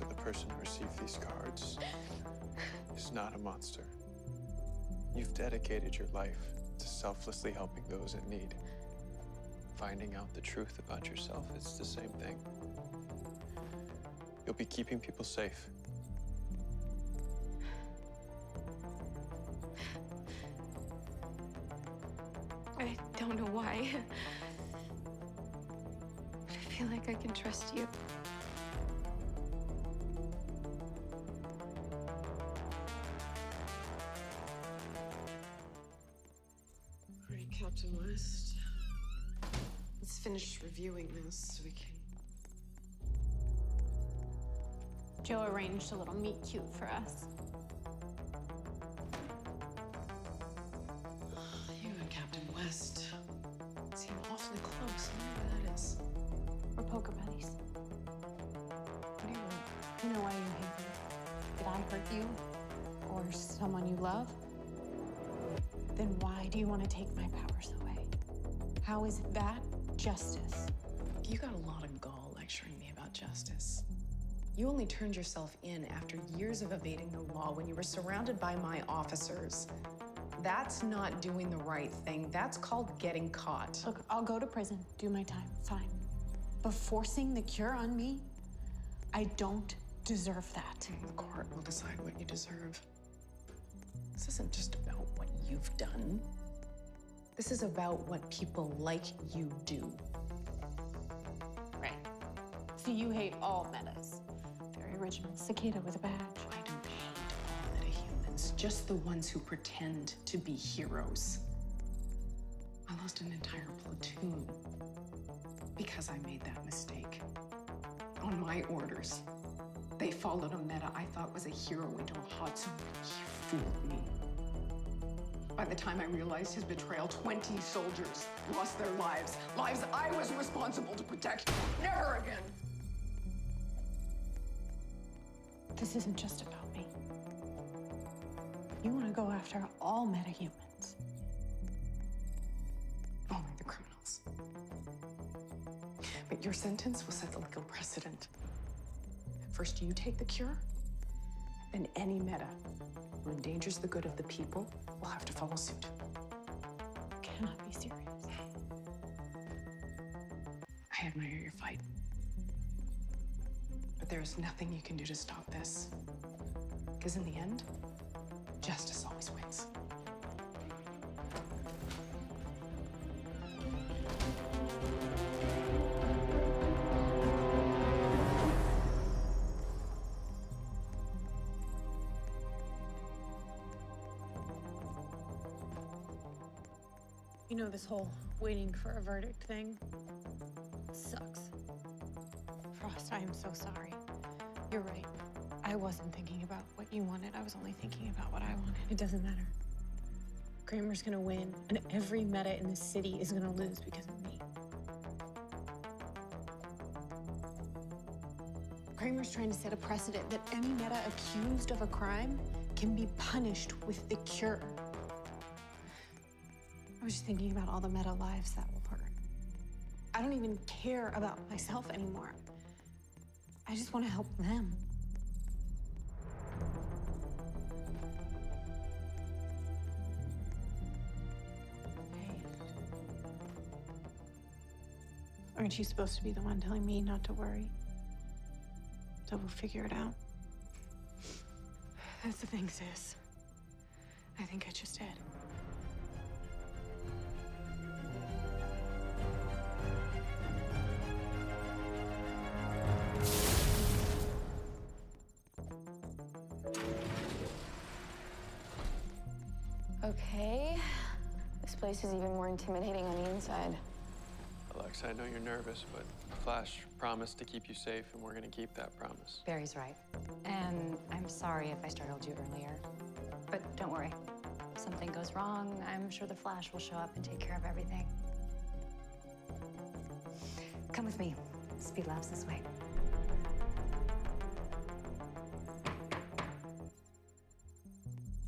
that the person who received these cards is not a monster. You've dedicated your life to selflessly helping those in need. Finding out the truth about yourself, it's the same thing. You'll be keeping people safe. I don't know why. But I feel like I can trust you. All right, Captain West. Let's finish reviewing this so we can... Joe arranged a little meet cute for us. You and Captain West seem awfully close. I wonder where that is. We're poker buddies. What do you want? You know why you hate me? Did I hurt you? Or someone you love? Then why do you want to take my powers away? How is that justice? You got a lot of gall lecturing me about justice. You only turned yourself in after years of evading the law when you were surrounded by my officers. That's not doing the right thing. That's called getting caught. Look, I'll go to prison, do my time, fine. But forcing the cure on me, I don't deserve that. The court will decide what you deserve. This isn't just about what you've done. This is about what people like you do. Right. So you hate all metas. Very original. Cicada with a badge. I don't hate all metahumans, just the ones who pretend to be heroes. I lost an entire platoon because I made that mistake. On my orders. They followed a meta I thought was a hero into a Hatsune. He fooled me. By the time I realized his betrayal, 20 soldiers lost their lives. Lives I was responsible to protect. Never again! This isn't just about me. You want to go after all metahumans. Only the criminals. But your sentence will set the legal precedent. First, you take the cure, then any meta who endangers the good of the people will have to follow suit. You cannot be serious. I admire your fight. But there is nothing you can do to stop this. Because in the end, justice always wins. You know, this whole waiting for a verdict thing sucks. Frost, I am so sorry. You're right. I wasn't thinking about what you wanted. I was only thinking about what I wanted. It doesn't matter. Kramer's gonna win, and every meta in this city is gonna lose because of me. Kramer's trying to set a precedent that any meta accused of a crime can be punished with the cure. I was just thinking about all the meta lives that will hurt. I don't even care about myself anymore. I just want to help them. Hey. Aren't you supposed to be the one telling me not to worry? So we'll figure it out. That's the thing, sis. I think I just did. Okay. This place is even more intimidating on the inside. Alexa, I know you're nervous, but Flash promised to keep you safe, and we're gonna keep that promise. Barry's right. And I'm sorry if I startled you earlier. But don't worry. If something goes wrong, I'm sure the Flash will show up and take care of everything. Come with me. Speed Lab's this way.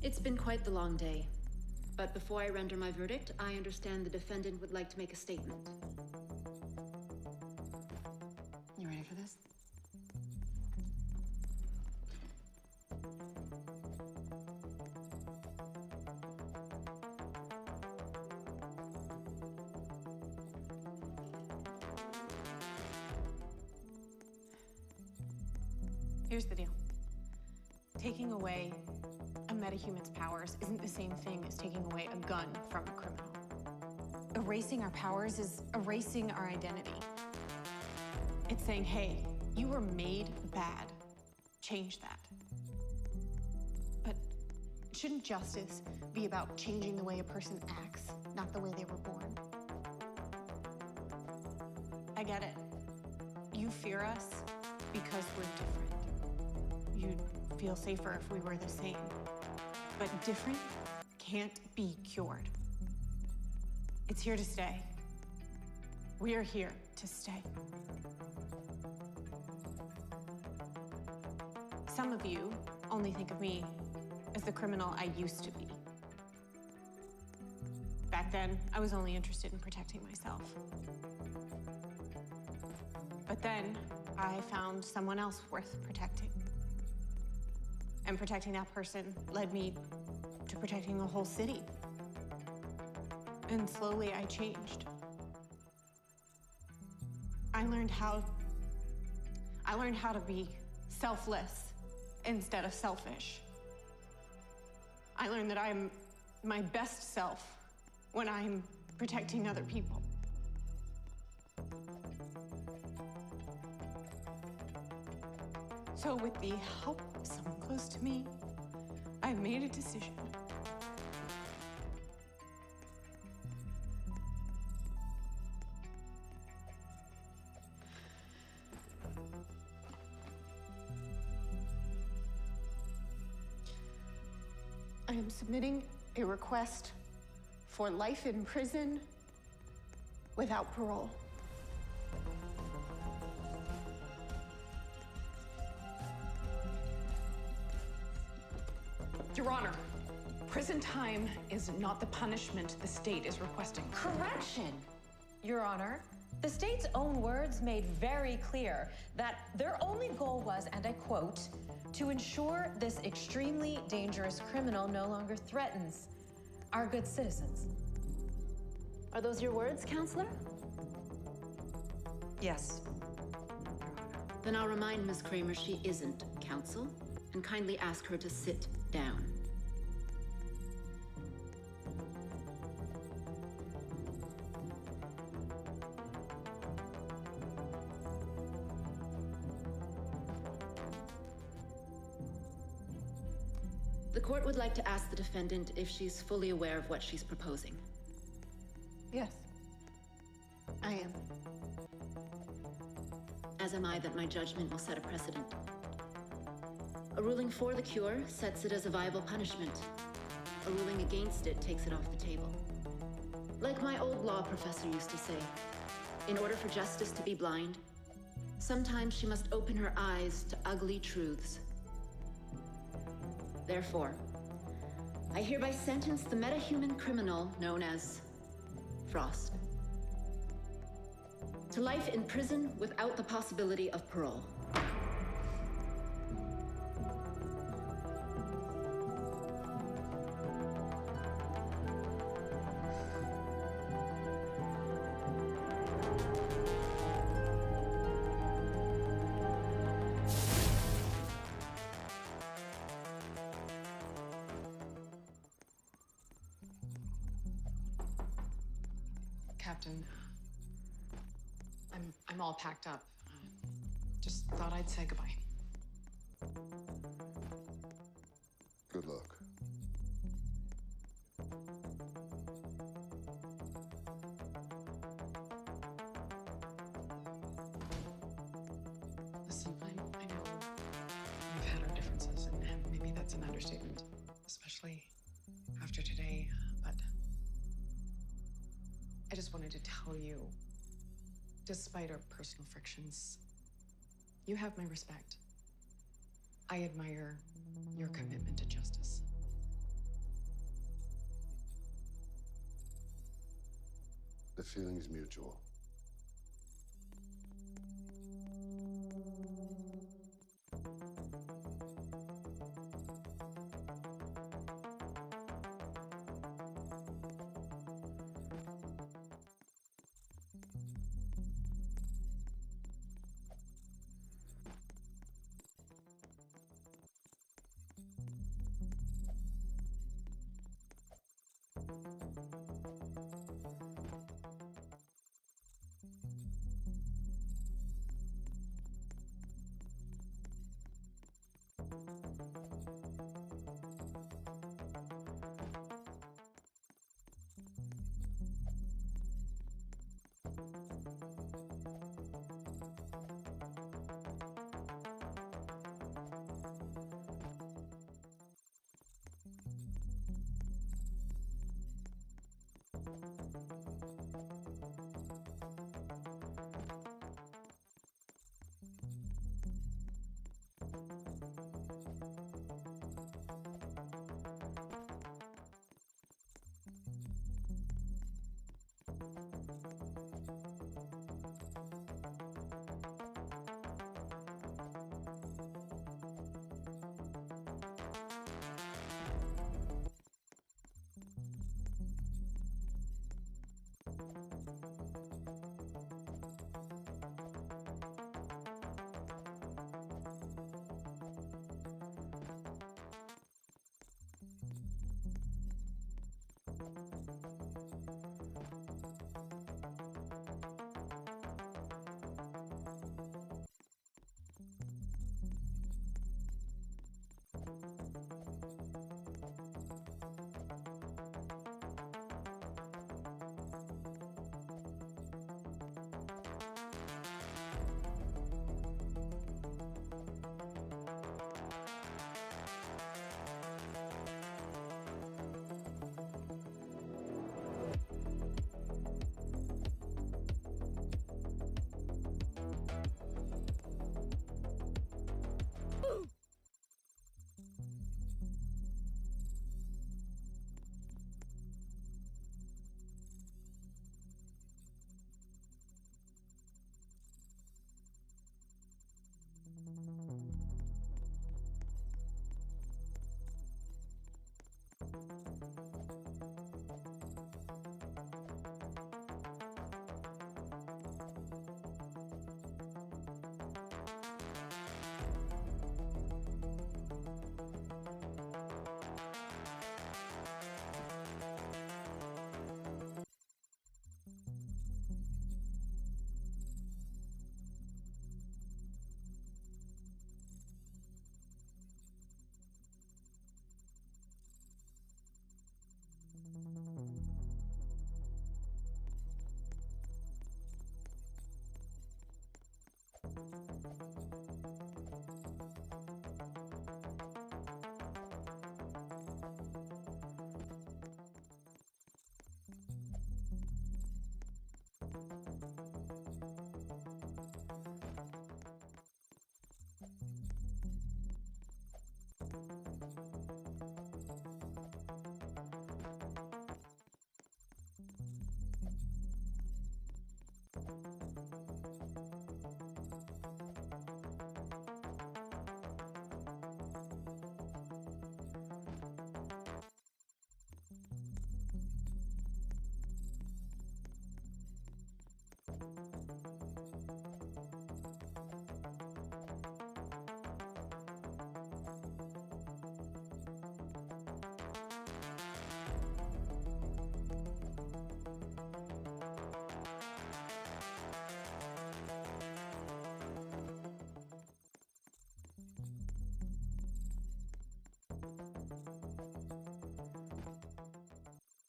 It's been quite the long day. But before I render my verdict, I understand the defendant would like to make a statement. You ready for this? Here's the deal. Taking away a metahuman's powers isn't the same thing as taking away a gun from a criminal. Erasing our powers is erasing our identity. It's saying, hey, you were made bad. Change that. But shouldn't justice be about changing the way a person acts, not the way they were born? I get it. You fear us because we're different. You'd feel safer if we were the same. But different can't be cured. It's here to stay. We're here to stay. Some of you only think of me as the criminal I used to be. Back then, I was only interested in protecting myself. But then, I found someone else worth protecting. And protecting that person led me to protecting a whole city. And slowly I changed. I learned how to be selfless instead of selfish. I learned that I'm my best self when I'm protecting other people. So with the help of someone close to me, I made a decision. I am submitting a request for life in prison without parole. Your Honor, prison time is not the punishment the state is requesting. Correction, Your Honor. The state's own words made very clear that their only goal was, and I quote, to ensure this extremely dangerous criminal no longer threatens our good citizens. Are those your words, Counselor? Yes. Then I'll remind Ms. Kramer she isn't counsel, and kindly ask her to sit down. The court would like to ask the defendant if she's fully aware of what she's proposing. Yes, I am. As am I that my judgment will set a precedent. A ruling for the cure sets it as a viable punishment. A ruling against it takes it off the table. Like my old law professor used to say, in order for justice to be blind, sometimes she must open her eyes to ugly truths. Therefore, I hereby sentence the metahuman criminal known as Frost to life in prison without the possibility of parole. Captain, I'm all packed up. Just thought I'd say goodbye. Good luck. Listen, I know we've had our differences, and maybe that's an understatement, especially after today, but I just wanted to tell you, despite our personal frictions, you have my respect. I admire your commitment to justice. The feeling's mutual.